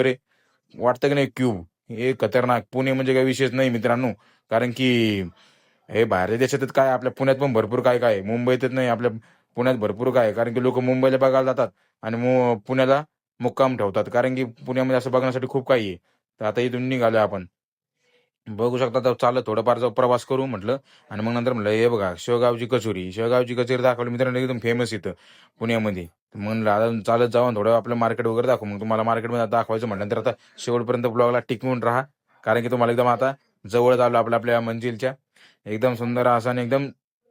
वगैरे वाटतं की नाही क्यूब हे खतरनाक. पुणे म्हणजे काही विशेष नाही मित्रांनो, कारण की हे बाहेरच्या देशातच काय, आपल्या पुण्यात पण भरपूर काय काय आहे. मुंबईतच नाही, आपल्या पुण्यात भरपूर काय आहे. कारण की लोक मुंबईला बघायला जातात आणि पुण्याला मुक्काम ठेवतात, कारण की पुण्यामध्ये असं बघण्यासाठी खूप काही आहे. तर आता इथून निघालो आपण, बघू शकता. तर चालत थोडंफार जाऊ, प्रवास करू म्हटलं. आणि मग नंतर म्हटलं हे बघा शेवगावची कचोरी दाखवली मित्रांनो, एकदम फेमस इथं पुण्यामध्ये. म्हणलं आता चालत जाऊन थोडं आपलं मार्केट वगैरे दाखवू. मग तुम्हाला मार्केटमध्ये दाखवायचं म्हटल्यानंतर आता शेवटपर्यंत ब्लॉगला टिकवून राहा, कारण की तुम्हाला एकदम आता जवळ आलो आपल्या मंजिलच्या. एकदम सुंदर असं आणि एकदम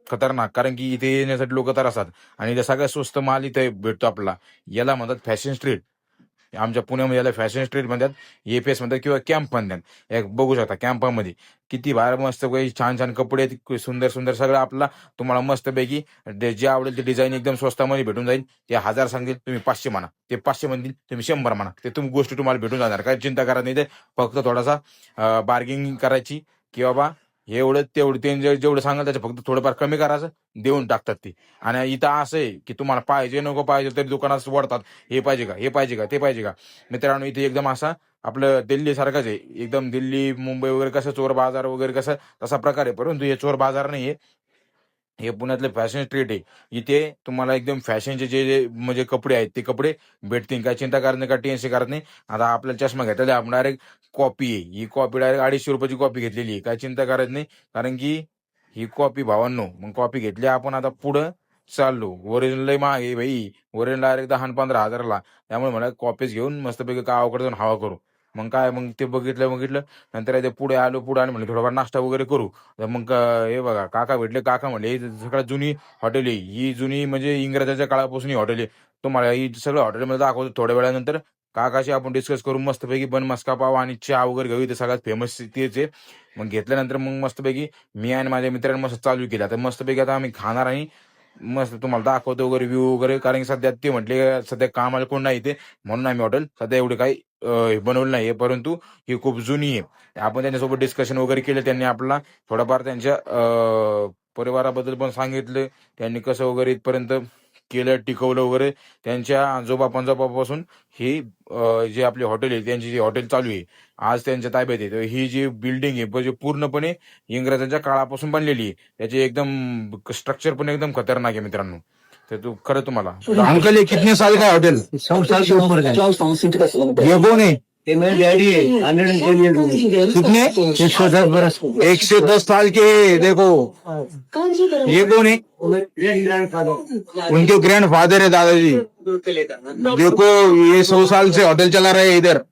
खतरनाक, कारण की इथे येण्यासाठी लोक तर असतात. आणि इथे सगळ्यात स्वस्त माल इथे भेटतो आपला. याला म्हणतात फॅशन स्ट्रीट. आमच्या पुण्यामध्ये याला फॅशन स्ट्रीट म्हणतात, एपीएस म्हणतात किंवा कॅम्प म्हणतात. एक बघू शकता कॅम्पामध्ये किती बाहेर मस्त काही छान छान कपडे आहेत, सुंदर सुंदर सगळं आपला तुम्हाला मस्तपैकी जे आवडेल ते डिझाईन एकदम स्वस्तामध्ये भेटून जाईल. ते 1000 सांगतील, तुम्ही 500 म्हणा. ते 500 म्हणतील, तुम्ही 100 म्हणा. ते गोष्टी तुम्हाला भेटून जाणार, काही चिंता करा नाही. ते फक्त थोडासा बार्गेनिंग करायची, की बाबा हे एवढं तेवढं ते जेवढं सांगाल त्याचं फक्त थोडंफार कमी करायचं, देऊन टाकतात ते. आणि इथं असं आहे की तुम्हाला पाहिजे नको पाहिजे तरी दुकानात वळतात, हे पाहिजे का, हे पाहिजे का, ते पाहिजे का. मित्रांनो इथे एकदम असा आपलं दिल्ली सारखाच आहे. एकदम दिल्ली मुंबई वगैरे कसं चोर बाजार वगैरे कसं तसा प्रकार आहे, परंतु हे चोर बाजार नाही आहे. हे पुण्यातले फॅशन स्ट्रीट आहे. इथे तुम्हाला एकदम फॅशनचे जे जे म्हणजे कपडे आहेत ते कपडे भेटतील. काय चिंता करत नाही, काय टेन्शन करत नाही. आता आपल्याला चष्मा घेतलेला आपण डायरेक्ट कॉपी आहे, ही कॉपी डायरेक्ट 250 रुपयाची कॉपी घेतलेली आहे. काय चिंता करत नाही, कारण की ही कॉपी भावांनो. मग कॉपी घेतली आपण, आता पुढं चाललो. ओरिजिनल लय महाग आहे भाई, ओरिजिनल डायरेक्ट 10-15 हजाराला. त्यामुळे मला कॉपीज घेऊन मस्तपैकी गावाकडे जाऊन हवा करू. मग काय, मग ते बघितलं नंतर ते पुढे आलो म्हणलं थोडाफार नाश्ता वगैरे करू. तर मग हे बघा काका भेटले. काका म्हणले ही सगळ्यात जुनी हॉटेल आहे, ही जुनी म्हणजे इंग्रजाच्या काळापासून ही हॉटेल आहे. तुम्हाला ही सगळं हॉटेलमध्ये दाखवतो थोड्या वेळानंतर. काकाशी आपण डिस्कस करू मस्तपैकी. बन मस्का पाव आणि चहा वगैरे घेऊ, इथे सगळ्यात फेमस तेच आहे. मग घेतल्यानंतर मग मस्तपैकी मी आणि माझ्या मित्रांनी मस्त चालू केला. तर मस्तपैकी आता आम्ही खाणार आणि मस्त तुम्हाला दाखवतो वगैरे व्ह्यू वगैरे, कारण की सध्या ते म्हटले सध्या कामाला कोण नाही इथे, म्हणून आम्ही हॉटेल सध्या एवढे काही बनवलं नाही. परंतु ही खूप जुनी आहे. आपण त्यांच्यासोबत डिस्कशन वगैरे केलं. त्यांनी आपल्याला थोडंफार त्यांच्या परिवाराबद्दल पण सांगितलं. त्यांनी कसं वगैरे इथपर्यंत केलं, टिकवलं वगैरे. त्यांच्या आजोबा पंजोबापासून ही जी आपली हॉटेल आहे, त्यांची जी हॉटेल चालू आहे आज त्यांच्या ताब्यात आहे. तर ही जी बिल्डिंग आहे म्हणजे पूर्णपणे इंग्रजांच्या काळापासून बनलेली आहे. त्याचे एकदम स्ट्रक्चर पण एकदम खतरनाक आहे मित्रांनो. तर तू खरं तुम्हाला अंकल ये कितने साल का है होटल? 100 साल के ऊपर का है। ये कौन है? ये मेरे डैडी है। 110 years old। कितने? 110 बरस। 110 साल के हैं, देखो। ये कौन है? उनके ग्रैंड फादर है दादाजी। देखो ये 100 साल से होटल चला रहे हैं इधर।